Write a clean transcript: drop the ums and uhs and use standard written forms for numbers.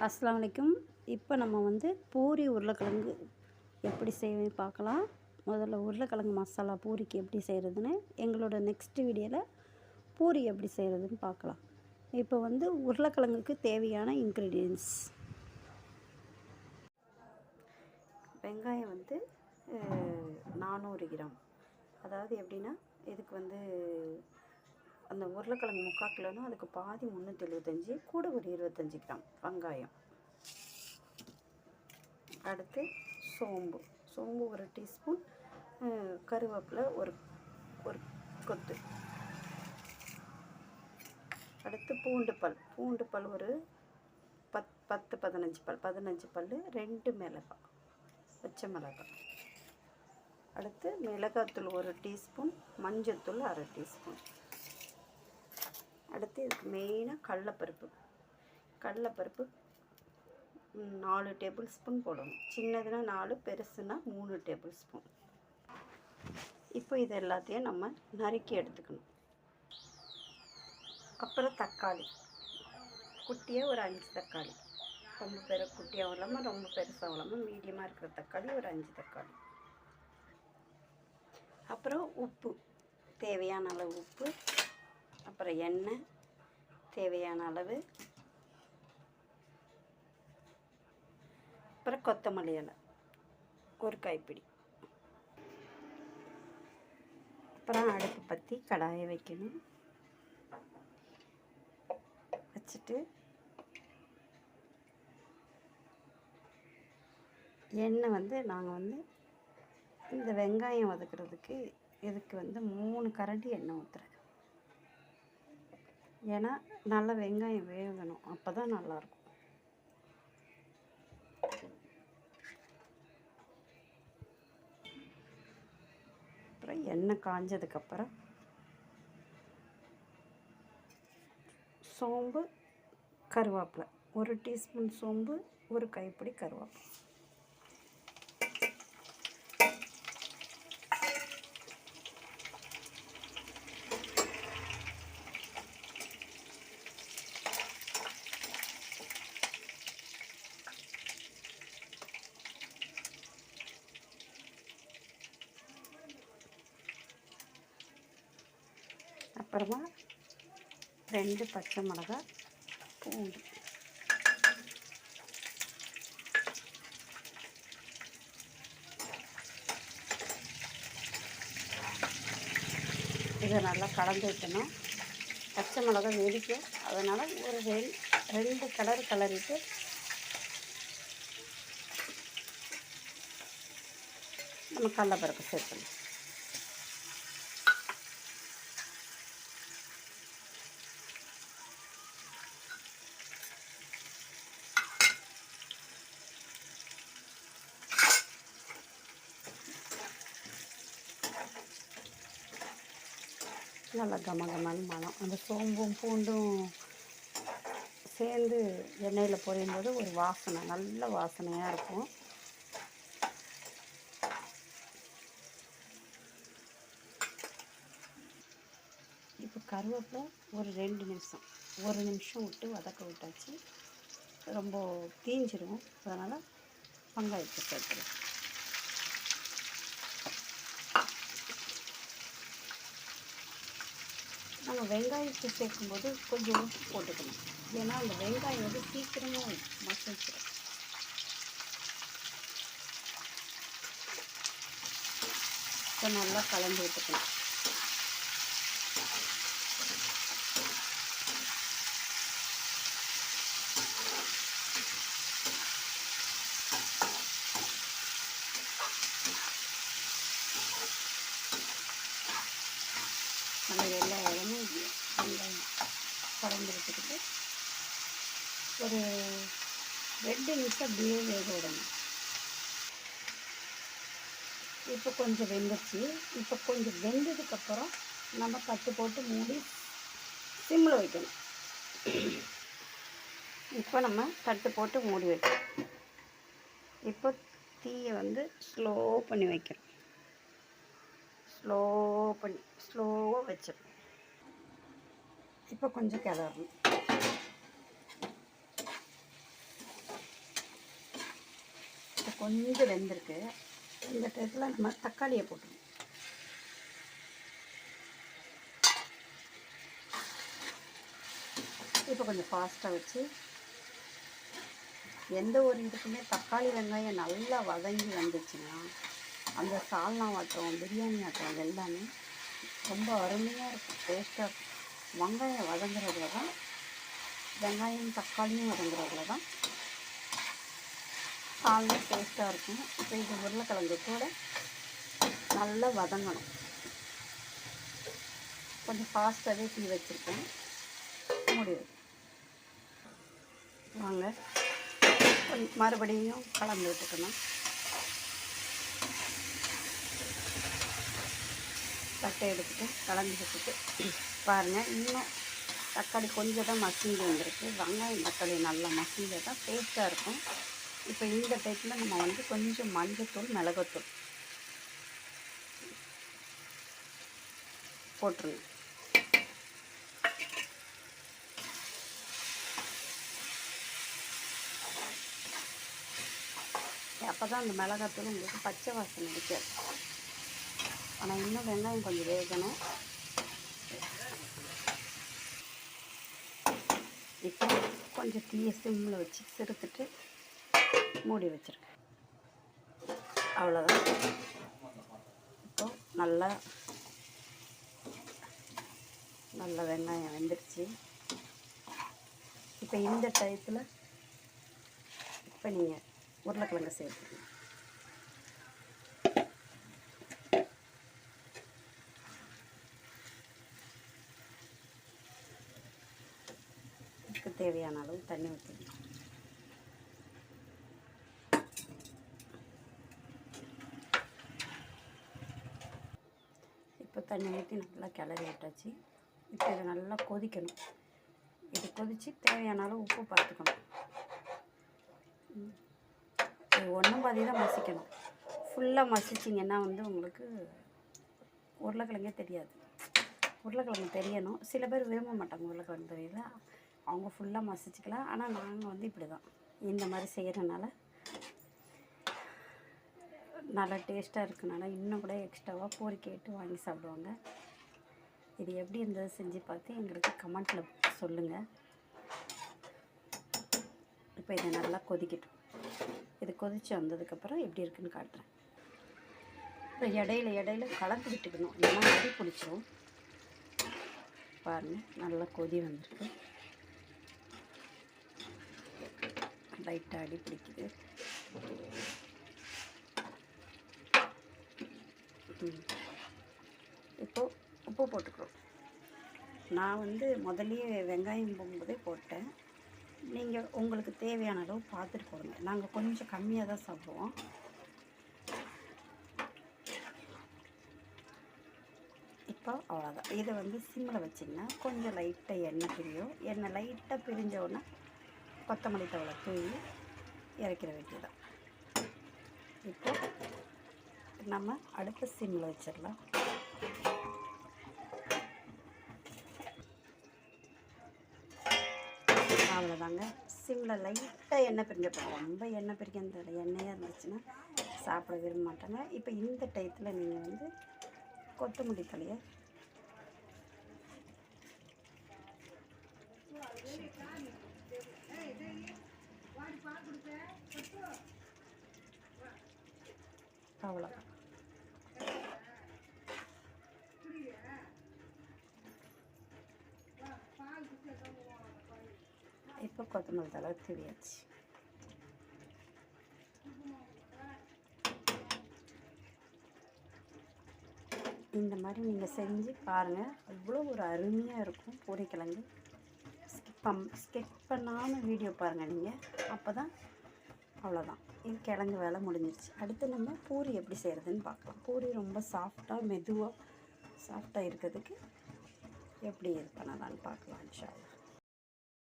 அஸ்ஸலாமு அலைக்கும். இப்போ நம்ம வந்து பூரி உருளைக்கிழங்கு எப்படி செய்வது பார்க்கலாம். முதல்ல உருளைக்கிழங்கு மசாலா பூரிக்கு எப்படி செய்கிறதுன்னு எங்களோட நெக்ஸ்ட் வீடியோவில் பூரி எப்படி செய்கிறதுன்னு பார்க்கலாம். இப்போ வந்து உருளைக்கிழங்குக்கு தேவையான இன்க்ரீடியன்ஸ். வெங்காயம் வந்து 400 கிராம். அதாவது எப்படின்னா இதுக்கு வந்து அந்த உருளைக்கிழங்கு 3/4 கிலோனா அதுக்கு பாதி 375, கூட ஒரு 25 கிராம் வெங்காயம். அடுத்து சோம்பு ஒரு டீஸ்பூன், கருவேப்பிலை ஒரு கொத்து. அடுத்து பூண்டு பல் ஒரு 15 பல், 2 மிளகாய், பச்சை மிளகாய். அடுத்து மிளகாத்தூள் ஒரு டீஸ்பூன், மஞ்சத்தூள் அரை டீஸ்பூன். அடுத்து இதுக்கு மெயினாக கடலைப்பருப்பு 4 டேபிள் ஸ்பூன் போடணும். சின்னதுன்னா 4, பெருசுன்னா 3 டேபிள் ஸ்பூன். இப்போ இது எல்லாத்தையும் நம்ம நறுக்கி எடுத்துக்கணும். அப்புறம் தக்காளி குட்டியாக ஒரு 5 தக்காளி, ரொம்ப குட்டியாகவும் இல்லாமல் ரொம்ப பெருசாகவும் இல்லாமல் மீடியமாக இருக்கிற தக்காளி ஒரு 5 தக்காளி. அப்புறம் உப்பு, தேவையான அளவு உப்பு. அப்புறம் எண்ணெய் தேவையான அளவு. அப்புறம் கொத்தமல்லி இலை ஒரு கைப்பிடி. அப்புறம் அடுப்பு பற்றி கடாயை வைக்கணும். வச்சுட்டு எண்ணெய் வந்து நாங்கள் வந்து இந்த வெங்காயம் வதக்கிறதுக்கு இதுக்கு வந்து 3 கரண்டி எண்ணெய் ஊற்றுறேன். ஏன்னா நல்லா வெங்காயம் வேகணும், அப்போ தான் நல்லாயிருக்கும். அப்புறம் எண்ணெய் காஞ்சதுக்கப்புறம் சோம்பு, கருவேப்பிலை, ஒரு டீஸ்பூன் சோம்பு, ஒரு கைப்பிடி கருவேப்பிலை. அப்புறமா 2 பச்சை மிளகாய், பூண்டு. இதை நல்லா கலந்து வைக்கணும். பச்சை மிளகாய் வெடிக்கும், அதனால் ஒரு 2 கிளறிட்டு நம்ம கடலைப்பருப்பு சேர்க்கணும். நல்லா கமகமான மணம், அந்த சோம்பும் பூண்டும் சேர்ந்து எண்ணெயில் பொரியும் போது ஒரு வாசனை, நல்ல வாசனையாக இருக்கும். இப்போ கருவேப்பிலை ஒரு 1 நிமிஷம் விட்டு வதக்க விட்டாச்சு. ரொம்ப தீஞ்சிரும், அதனால் வெங்காயத்தை சேர்த்துருவோம். நம்ம வெங்காயத்தை சேர்க்கும்போது கொஞ்சம் உப்பு போட்டுக்கணும், ஏன்னா அந்த வெங்காயம் வந்து சீக்கிரமாக மசிச்சிடும். இப்போ நல்லா கலந்து விட்டுக்கணும். நம்ம எல்லா இடமும் வெங்காயம் கலந்து விட்டுக்கிட்டு ஒரு 2 நிமிஷம் அப்படியே வேக விடணும். இப்போ கொஞ்சம் வெந்துச்சு. இப்போ கொஞ்சம் வெந்ததுக்கப்புறம் நம்ம தட்டு போட்டு மூடி சிம்மில் வைக்கணும். இப்போ நம்ம தட்டு போட்டு மூடி வைக்கணும். இப்போ தீயை வந்து ஸ்லோ பண்ணி வைக்கிறோம். ஸ்லோவாக வச்சிடணும். இப்போ கொஞ்சம் கிளறணும். கொஞ்சம் வெந்திருக்கு. இந்த டயத்தில் நம்ம தக்காளியை போட்டுருவோம். இப்போ கொஞ்சம் ஃபாஸ்ட்டாக வச்சு, எந்த ஒரு இதுக்குமே தக்காளி வெங்காயம் நல்லா வதங்கி வந்துச்சுன்னா அந்த சால்னா ஆட்டம், பிரியாணி ஆட்டம் எல்லாமே ரொம்ப அருமையாக இருக்கும், டேஸ்ட்டாக இருக்கும். வெங்காயம் வதங்குறதுல தான், வெங்காயம் தக்காளியும் வதங்குறதுல தான் சால்னா டேஸ்ட்டாக இருக்கும். இப்போ இது உருளைக்கிழங்கு கூட நல்லா வதங்கணும். கொஞ்சம் ஃபாஸ்ட்டாகவே தீ வச்சுருக்கேன். முடிவு வாங்க மறுபடியும் கலந்து விட்டுக்கணும். தட்டை எடுத்துகிட்டு கலந்து விட்டுட்டு பாருங்கள், இன்னும் தக்காளி கொஞ்சம் தான் மசிஞ்சு வந்திருக்கு. வெங்காயம் தக்காளி நல்லா மசிஞ்சா தான் டேஸ்ட்டாக இருக்கும். இப்போ இந்த டைப்பில் நம்ம வந்து கொஞ்சம் மஞ்சத்தூள், மிளகாத்தூள் போட்டுருங்க. அப்போ தான் அந்த மிளகாத்தூள் உங்களுக்கு பச்சை வாசனை அடிக்காது. ஆனால் இன்னும் வெங்காயம் கொஞ்சம் வேகணும். இப்போ கொஞ்சம் தீயை சிம்மில் வச்சு சிறுத்துட்டு மூடி வச்சுருக்கேன். அவ்வளோதான். இப்போது நல்லா வெங்காயம் வெந்துடுச்சு. இப்போ இந்த டயத்தில் இப்போ நீங்கள் உருளைக்கிழங்கு சேர்த்துக்கணும். இதுக்கு தேவையான அளவு தண்ணி ஊற்றிக்கணும். இப்போ தண்ணி ஊற்றி நல்லா கிளறி விட்டாச்சு. இப்போ இதை நல்லா கொதிக்கணும். இது கொதித்து தேவையான அளவு உப்பு பார்த்துக்கணும். இது ஒன்றும் பாதி தான் மசிக்கணும். ஃபுல்லாக மசிச்சிங்கன்னா வந்து உங்களுக்கு உருளைக்கிழங்கே தெரியாது. உருளைக்கிழங்கு தெரியணும். சில பேர் விரும்ப மாட்டாங்க உருளைக்கிழங்கு தெரியல, அவங்க ஃபுல்லாக மசிச்சிக்கலாம். ஆனால் நாங்கள் வந்து இப்படி தான் இந்த மாதிரி செய்கிறனால நல்லா டேஸ்ட்டாக இருக்கனால இன்னும் கூட எக்ஸ்ட்ராவாக பூரி கேட்டு வாங்கி சாப்பிடுவாங்க. இது எப்படி இருந்தது செஞ்சு பார்த்து எங்களுக்கு கமெண்ட்டில் சொல்லுங்கள். இப்போ இதை நல்லா கொதிக்கட்டும். இது கொதித்து வந்ததுக்கப்புறம் எப்படி இருக்குன்னு காட்டுறேன். இப்போ இடையில கலந்து விட்டுக்கணும், இல்லைன்னா அடி பிடிச்சிரும். பாருங்கள், நல்லா கொதி வந்திருக்கு. லைட்டாக அடி பிடிக்குது. இப்போது உப்பு போட்டுக்கிறோம். நான் வந்து முதல்லையே வெங்காயம் போகும்போதே போட்டேன். நீங்கள் உங்களுக்கு தேவையான அளவு பார்த்துட்டு போடுங்க. நாங்கள் கொஞ்சம் கம்மியாக தான் சாப்பிடுவோம். இப்போ அவ்வளோதான். இதை வந்து சிம்மில் வச்சிங்கன்னா கொஞ்சம் லைட்டாக எண்ணெய் பிரியும். எண்ணெய் லைட்டாக பிரிஞ்சோடனே கொத்தமல்லி தழை தூவி இறக்கிற வேண்டியதான். இப்போ நம்ம அடுத்த சிம்மில் வச்சிடலாம். அவ்வளோதாங்க. சிம்மில் லைட்டாக எண்ணெய் பிரிஞ்சப்போ, ரொம்ப எண்ணெய் பிரிக்க எண்ணெயாக இருந்துச்சுன்னா சாப்பிட விரும்ப மாட்டாங்க. இப்போ இந்த டயத்தில் நீங்கள் வந்து கொத்தமல்லி தழையை அவ்வளோதான். இப்போ கொத்தமல்லி தழை தூவியாச்சு. இந்த மாதிரி நீங்கள் செஞ்சு பாருங்கள், அவ்வளோ ஒரு அருமையாக இருக்கும் பூரிக்கிழங்கு. ஸ்கிப் பண்ணாமல் வீடியோ பாருங்கள் நீங்கள், அப்போ தான். அவ்வளோதான், இது கிழங்கு வேலை முடிஞ்சிருச்சு. அடுத்து நம்ம பூரி எப்படி செய்கிறதுன்னு பார்க்கலாம். பூரி ரொம்ப சாஃப்டாக மெதுவாக சாஃப்டாக இருக்கிறதுக்கு எப்படி இது பண்ணலான்னு பார்க்கலாம் இன்ஷா அல்லாஹ்.